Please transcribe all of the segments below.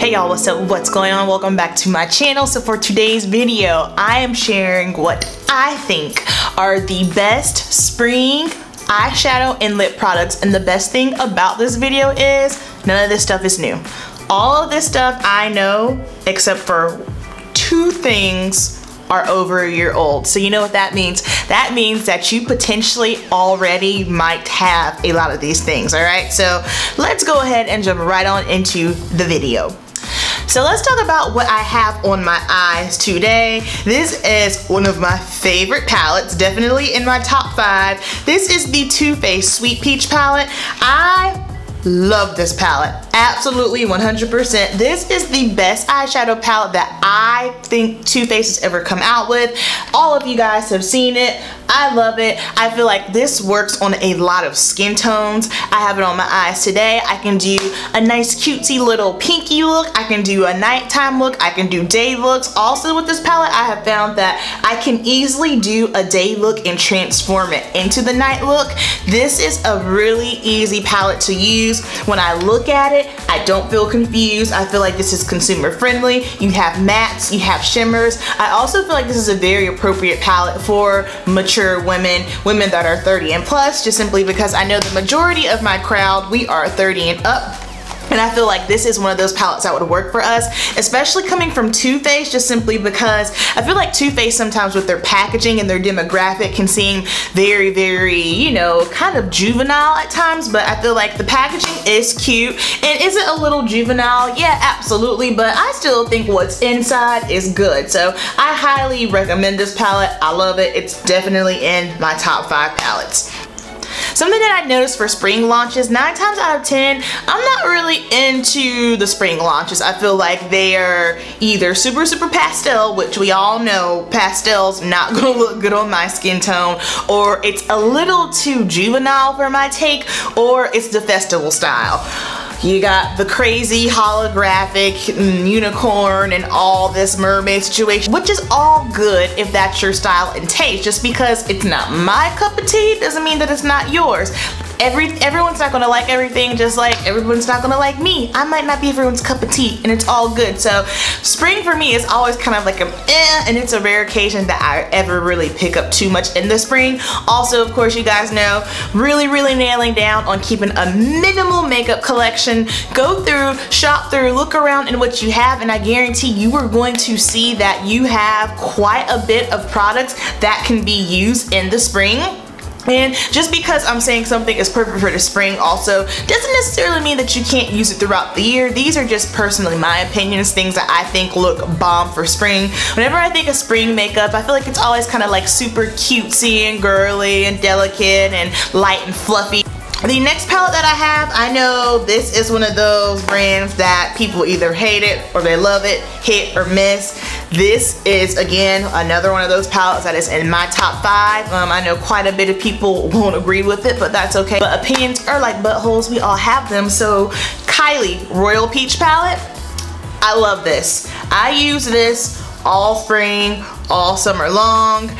Hey y'all, what's up? What's going on? Welcome back to my channel. So for today's video, I am sharing what I think are the best spring eyeshadow and lip products. And the best thing about this video is none of this stuff is new. All of this stuff I know, except for two things, are over a year old. So you know what that means? That means that you potentially already might have a lot of these things, all right? So let's go ahead and jump right on into the video. So let's talk about what I have on my eyes today. This is one of my favorite palettes, definitely in my top 5. This is the Too Faced Sweet Peach palette. I love this palette, absolutely 100%. This is the best eyeshadow palette that I think Too Faced has ever come out with. All of you guys have seen it. I love it. I feel like this works on a lot of skin tones. I have it on my eyes today. I can do a nice cutesy little pinky look. I can do a nighttime look. I can do day looks. Also with this palette, I have found that I can easily do a day look and transform it into the night look. This is a really easy palette to use. When I look at it, I don't feel confused. I feel like this is consumer friendly. You have mattes, you have shimmers. I also feel like this is a very appropriate palette for mature women that are 30 and plus, just simply because I know the majority of my crowd, we are 30 and up. And I feel like this is one of those palettes that would work for us, especially coming from Too Faced, just simply because I feel like Too Faced sometimes with their packaging and their demographic can seem very, very, you know, kind of juvenile at times, but I feel like the packaging is cute. And is it a little juvenile? Yeah, absolutely, but I still think what's inside is good. So I highly recommend this palette. I love it. It's definitely in my top 5 palettes. Something that I noticed for spring launches, 9 times out of 10, I'm not really into the spring launches. I feel like they are either super pastel, which we all know pastel's not gonna look good on my skin tone, or it's a little too juvenile for my take, or it's the festival style. You got the crazy holographic unicorn and all this mermaid situation, which is all good if that's your style and taste. Just because it's not my cup of tea doesn't mean that it's not yours. Everyone's not gonna like everything, just like everyone's not gonna like me. I might not be everyone's cup of tea, and it's all good. So spring for me is always kind of like and it's a rare occasion that I ever really pick up too much in the spring. Also, of course, you guys know, really nailing down on keeping a minimal makeup collection. Go through, shop through, look around in what you have, and I guarantee you are going to see that you have quite a bit of products that can be used in the spring. And just because I'm saying something is perfect for the spring also doesn't necessarily mean that you can't use it throughout the year. These are just personally my opinions, things that I think look bomb for spring. Whenever I think of spring makeup, I feel like it's always kind of like super cutesy and girly and delicate and light and fluffy. The next palette that I have, I know this is one of those brands that people either hate it or they love it, hit or miss. This is, again, another one of those palettes that is in my top 5. I know quite a bit of people won't agree with it, but that's okay. But opinions are like buttholes, we all have them. So Kylie Royal Peach palette, I love this. I use this all spring, all summer long.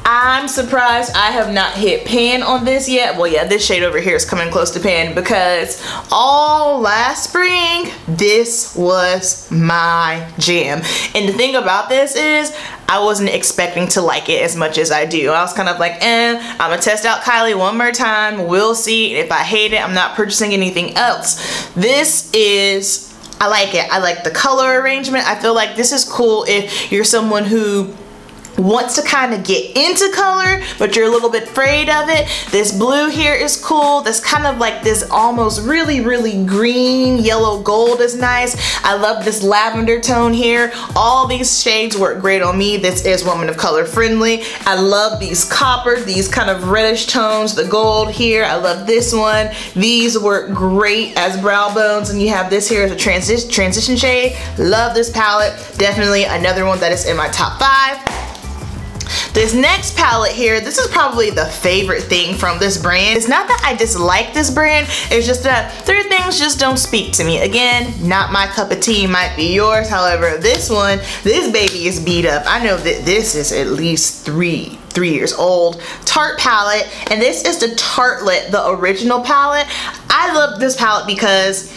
I'm surprised I have not hit pan on this yet. Well, yeah, this shade over here is coming close to pan because all last spring, this was my jam. And the thing about this is I wasn't expecting to like it as much as I do. I was kind of like, I'm gonna test out Kylie one more time. We'll see. If I hate it, I'm not purchasing anything else. This is, I like it. I like the color arrangement. I feel like this is cool if you're someone who wants to kind of get into color, but you're a little bit afraid of it. This blue here is cool. This kind of like this almost really green, yellow gold is nice. I love this lavender tone here. All these shades work great on me. This is woman of color friendly. I love these coppers, these kind of reddish tones, the gold here. I love this one. These work great as brow bones, and you have this here as a transition shade. Love this palette. Definitely another one that is in my top 5. This next palette here, this is probably the favorite thing from this brand. It's not that I dislike this brand, it's just that their things just don't speak to me. Again, not my cup of tea, might be yours. However, this one, this baby is beat up. I know that this is at least three years old. Tarte palette, and this is the Tartlet, the original palette. I love this palette because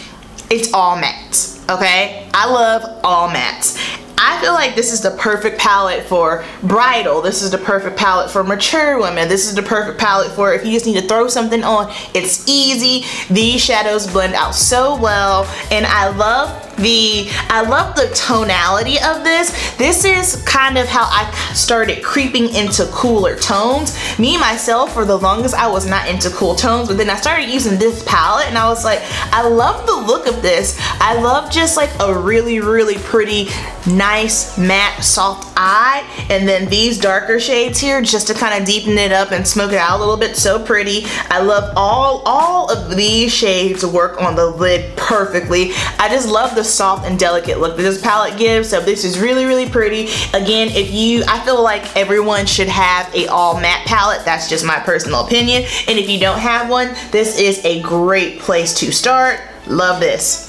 it's all matte. okay? I love all mattes. I feel like this is the perfect palette for bridal. This is the perfect palette for mature women. This is the perfect palette for if you just need to throw something on. It's easy. These shadows blend out so well, and I love the tonality of this. This is kind of how I started creeping into cooler tones. Me, myself, for the longest, I was not into cool tones, but then I started using this palette and I was like, I love the look of this. I love just like a really, really pretty, nice, matte, soft eye. And then these darker shades here just to kind of deepen it up and smoke it out a little bit. So pretty. I love all of these shades work on the lid perfectly. I just love the soft and delicate look that this palette gives. So this is really, really pretty. Again, I feel like everyone should have a all matte palette. That's just my personal opinion. And if you don't have one, this is a great place to start. Love this.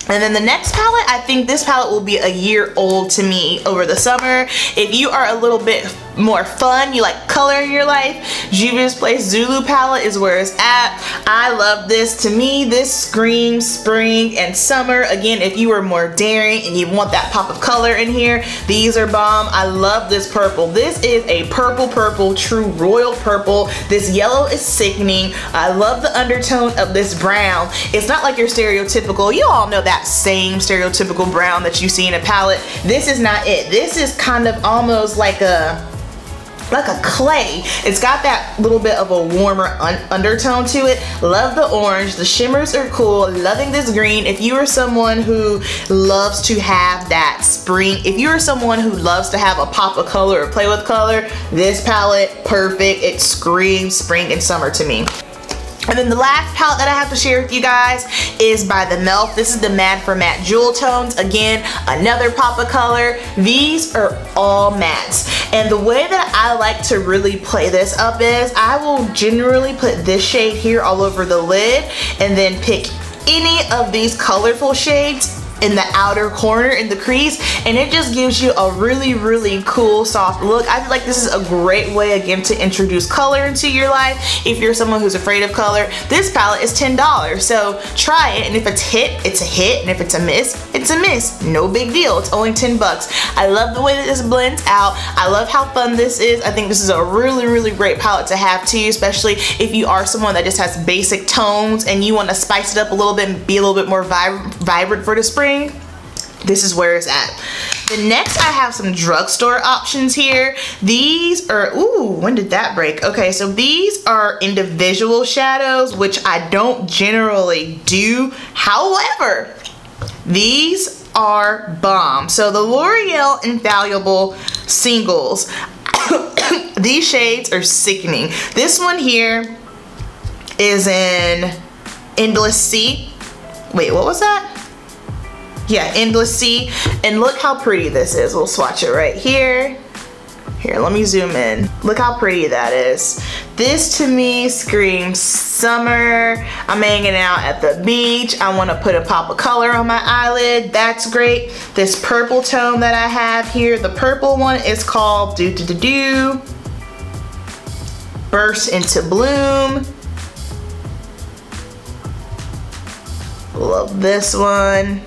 And then the next palette, I think this palette will be a year old to me over the summer. If you are a little bit more fun, you like color in your life, Juvia's Place Zulu palette is where it's at. I love this. To me, this screams spring and summer. Again, if you are more daring and you want that pop of color in here, these are bomb. I love this purple. This is a purple, true royal purple. This yellow is sickening. I love the undertone of this brown. It's not like your stereotypical, you all know that same stereotypical brown that you see in a palette. This is not it. This is kind of almost like a clay. It's got that little bit of a warmer undertone to it. Love the orange. The shimmers are cool. Loving this green. If you are someone who loves to have that spring, if you are someone who loves to have a pop of color or play with color, this palette, perfect. It screams spring and summer to me. And then the last palette that I have to share with you guys is by the Melf. This is the Mad for Matte Jewel Tones. Again, another pop of color. These are all mattes. And the way that I like to really play this up is I will generally put this shade here all over the lid and then pick any of these colorful shades in the outer corner in the crease, and it just gives you a really, really cool soft look. I feel like this is a great way again to introduce color into your life. If you're someone who's afraid of color, this palette is $10, so try it, and if it's a hit, it's a hit, and if it's a miss, it's a miss. No big deal. It's only 10 bucks. I love the way that this blends out. I love how fun this is. I think this is a really, really great palette to have too, especially if you are someone that just has basic tones and you want to spice it up a little bit and be a little bit more vibrant for the spring. This is where it's at. The next, I have some drugstore options here. These are, ooh, when did that break? Okay, so these are individual shadows, which I don't generally do. However, these are bomb. So the L'Oreal Infallible Singles. These shades are sickening. This one here is in Endless Sea. Wait, what was that? Yeah, Endless Sea. And look how pretty this is. We'll swatch it right here. Here, let me zoom in. Look how pretty that is. This to me screams summer. I'm hanging out at the beach. I want to put a pop of color on my eyelid. That's great. This purple tone that I have here, the purple one is called Burst into Bloom. Love this one.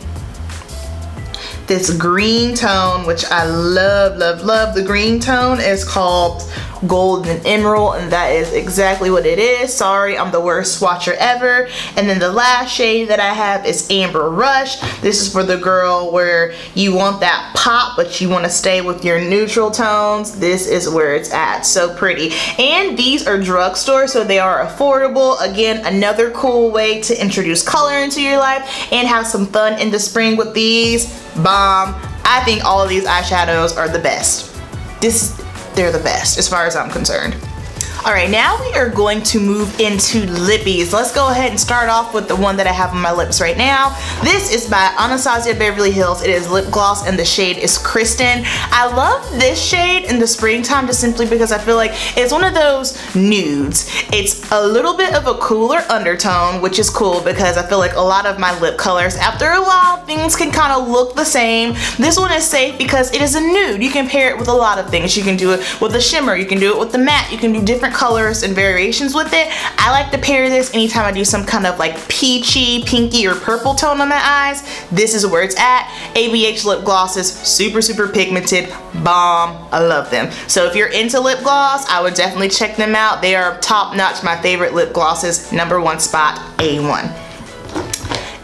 This green tone, which I love, love, love. The green tone is called Golden Emerald, and that is exactly what it is. Sorry, I'm the worst swatcher ever. And then the last shade that I have is Amber Rush. This is for the girl where you want that pop, but you want to stay with your neutral tones. This is where it's at. So pretty. And these are drugstore, so they are affordable. Again, another cool way to introduce color into your life and have some fun in the spring with these. Bomb. I think all of these eyeshadows are the best. They're the best as far as I'm concerned. Alright, now we are going to move into Lippies. Let's go ahead and start off with the one that I have on my lips right now. This is by Anasazi of Beverly Hills. It is lip gloss and the shade is Kristen. I love this shade in the springtime just simply because I feel like it's one of those nudes. It's a little bit of a cooler undertone, which is cool because I feel like a lot of my lip colors, after a while, things can kind of look the same. This one is safe because it is a nude. You can pair it with a lot of things. You can do it with a shimmer. You can do it with the matte. You can do different different colors and variations with it. I like to pair this anytime I do some kind of like peachy, pinky, or purple tone on my eyes. This is where it's at. ABH lip glosses, super, super pigmented, bomb. I love them. So if you're into lip gloss, I would definitely check them out. They are top notch, my favorite lip glosses, #1 spot, A1.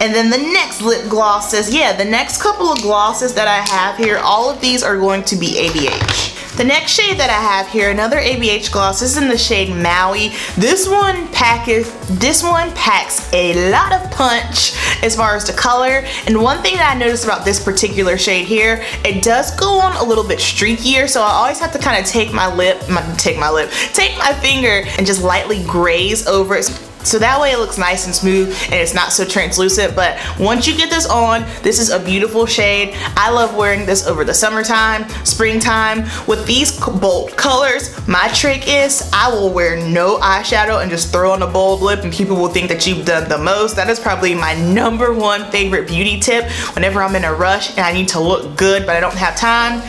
And then the next lip glosses, yeah, the next couple of glosses that I have here, all of these are going to be ABH. The next shade that I have here, another ABH gloss, this is in the shade Maui. This one packs a lot of punch as far as the color. And one thing that I noticed about this particular shade here, it does go on a little bit streakier, so I always have to kind of take my finger and just lightly graze over it. So that way it looks nice and smooth and it's not so translucent. But once you get this on, this is a beautiful shade. I love wearing this over the summertime, springtime. With these bold colors, my trick is I will wear no eyeshadow and just throw on a bold lip and people will think that you've done the most. That is probably my #1 favorite beauty tip whenever I'm in a rush and I need to look good but I don't have time.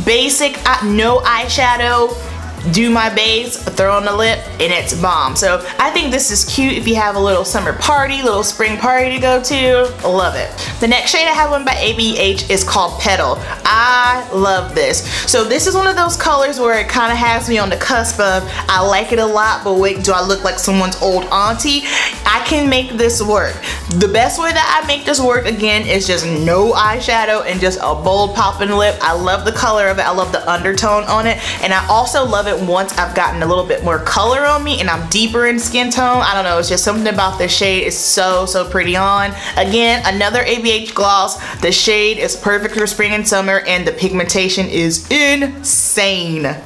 Basic, no eyeshadow, do my base, throw on the lip, and it's bomb. So I think this is cute if you have a little summer party, little spring party to go to. Love it. The next shade I have one by ABH is called Petal. I love this. So this is one of those colors where it kind of has me on the cusp of I like it a lot, but wait, do I look like someone's old auntie? I can make this work. The best way that I make this work, again, is just no eyeshadow and just a bold popping lip. I love the color of it. I love the undertone on it, and I also love it once I've gotten a little bit more color on me and I'm deeper in skin tone. I don't know, it's just something about this shade. It's so, so pretty on. Again, another ABH gloss. The shade is perfect for spring and summer and the pigmentation is insane.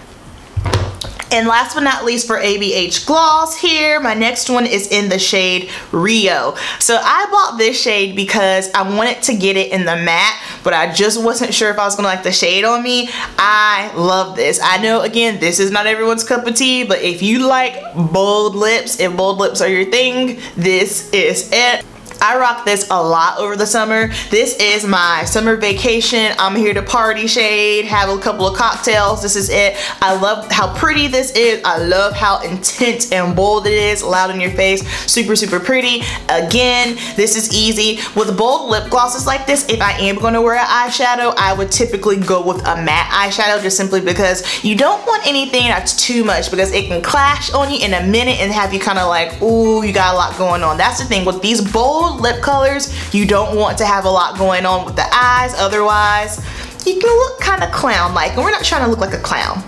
And last but not least for ABH gloss here, my next one is in the shade Rio. So I bought this shade because I wanted to get it in the matte, but I just wasn't sure if I was gonna like the shade on me. I love this. I know, again, this is not everyone's cup of tea, but if you like bold lips, if bold lips are your thing, this is it. I rock this a lot over the summer. This is my summer vacation, I'm here to party shade, have a couple of cocktails. This is it. I love how pretty this is. I love how intense and bold it is, loud in your face, super, super pretty. Again, this is easy. With bold lip glosses like this, if I am going to wear an eyeshadow, I would typically go with a matte eyeshadow just simply because you don't want anything that's too much because it can clash on you in a minute and have you kind of like, ooh, you got a lot going on. That's the thing with these bold lip colors, you don't want to have a lot going on with the eyes, otherwise you can look kind of clown-like, and we're not trying to look like a clown.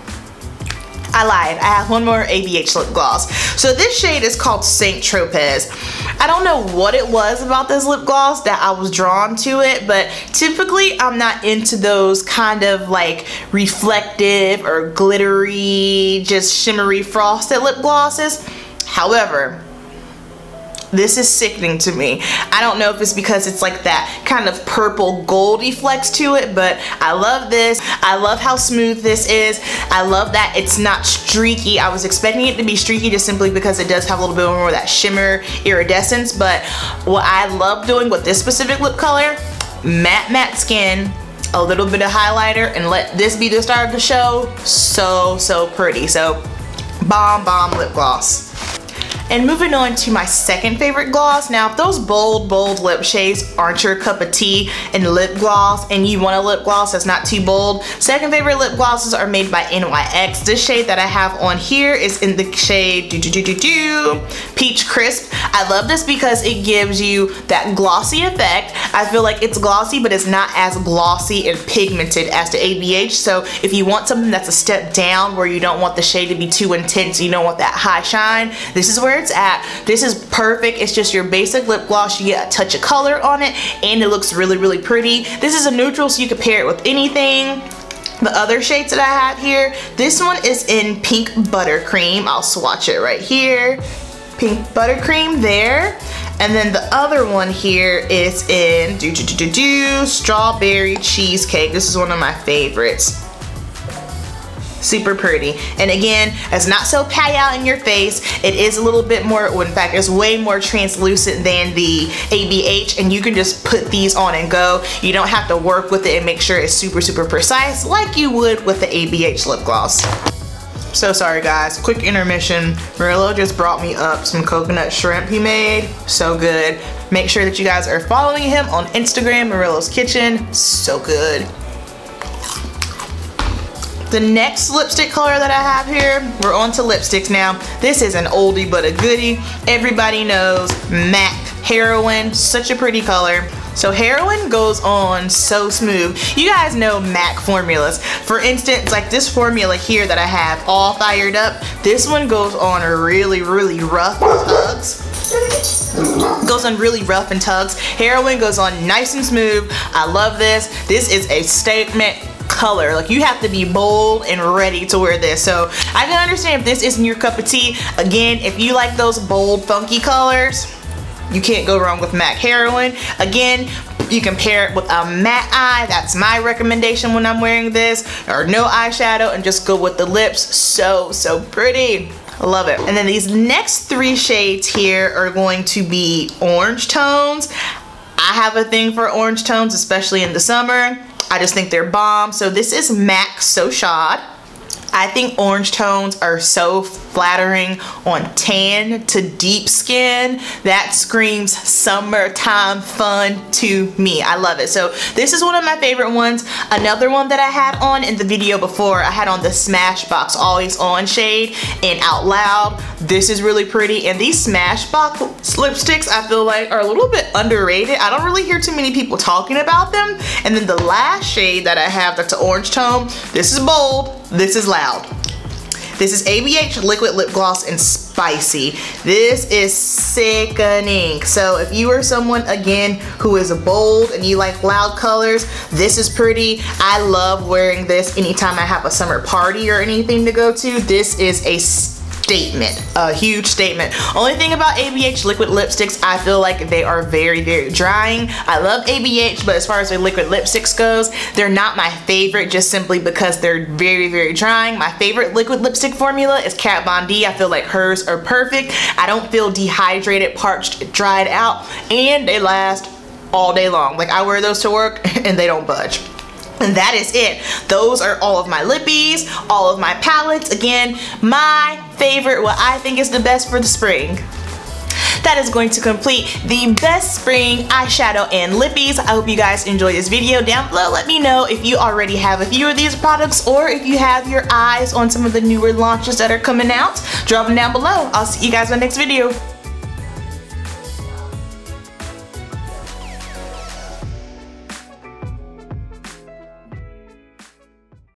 I lied, I have one more ABH lip gloss. So this shade is called Saint Tropez. I don't know what it was about this lip gloss that I was drawn to it, but typically I'm not into those kind of like reflective or glittery, just shimmery frosted lip glosses. However, this is sickening to me. I don't know if it's because it's like that kind of purple goldy flex to it, but I love this. I love how smooth this is. I love that it's not streaky. I was expecting it to be streaky just simply because it does have a little bit more of that shimmer iridescence, but what I love doing with this specific lip color, matte skin, a little bit of highlighter, and let this be the star of the show. So, so pretty. So, bomb lip gloss. And moving on to my second favorite gloss. Now, if those bold lip shades aren't your cup of tea in lip gloss and you want a lip gloss that's not too bold, second favorite lip glosses are made by NYX. This shade that I have on here is in the shade Peach Crisp. I love this because it gives you that glossy effect. I feel like it's glossy, but it's not as glossy and pigmented as the ABH. So if you want something that's a step down where you don't want the shade to be too intense, you don't want that high shine, this is where it's at. This is perfect. It's just your basic lip gloss. You get a touch of color on it and it looks really, really pretty. This is a neutral, so you can pair it with anything. The other shades that I have here, this one is in Pink Buttercream. I'll swatch it right here. Pink Buttercream there. And then the other one here is in Strawberry Cheesecake. This is one of my favorites. Super pretty. And again, it's not so pay out in your face. It is a little bit more, well, in fact, it's way more translucent than the ABH, and you can just put these on and go. You don't have to work with it and make sure it's super, super precise like you would with the ABH lip gloss. So sorry guys, quick intermission. Murillo just brought me up some coconut shrimp he made. So good. Make sure that you guys are following him on Instagram, Murillo's Kitchen. So good. The next lipstick color that I have here, we're on to lipsticks now. This is an oldie but a goodie. Everybody knows MAC Heroine, such a pretty color. So Heroine goes on so smooth. You guys know MAC formulas. For instance, like this formula here that I have all fired up, this one goes on really, really rough with tugs. Goes on really rough and tugs. Heroine goes on nice and smooth. I love this. This is a statement color. Like, you have to be bold and ready to wear this. So I can understand if this isn't your cup of tea. Again, if you like those bold, funky colors, you can't go wrong with MAC Heroine. Again, you can pair it with a matte eye. That's my recommendation when I'm wearing this, or no eyeshadow, and just go with the lips. So pretty. I love it. And then these next 3 shades here are going to be orange tones. I have a thing for orange tones, especially in the summer. I just think they're bomb. So this is MAC So Chaud. I think orange tones are so flattering on tan to deep skin. That screams summertime fun to me. I love it. So this is one of my favorite ones. Another one that I had on in the video before, I had on the Smashbox Always On shade in Out Loud. This is really pretty. And these Smashbox lipsticks, I feel like, are a little bit underrated. I don't really hear too many people talking about them. And then the last shade that I have that's an orange tone, this is bold. This is loud. This is ABH Liquid Lip Gloss in Spicy. This is sickening. So if you are someone, again, who is bold and you like loud colors, this is pretty. I love wearing this anytime I have a summer party or anything to go to. This is a statement, a huge statement. Only thing about ABH liquid lipsticks, I feel like they are very, very drying. I love ABH, but as far as their liquid lipsticks goes, they're not my favorite just simply because they're very, very drying. My favorite liquid lipstick formula is Kat Von D. I feel like hers are perfect. I don't feel dehydrated, parched, dried out, and they last all day long. Like, I wear those to work and they don't budge. And that is it. Those are all of my Lippies, all of my palettes. Again, my favorite, what I think is the best for the spring. That is going to complete the best spring eyeshadow and Lippies. I hope you guys enjoyed this video. Down below, let me know if you already have a few of these products or if you have your eyes on some of the newer launches that are coming out. Drop them down below. I'll see you guys in the next video.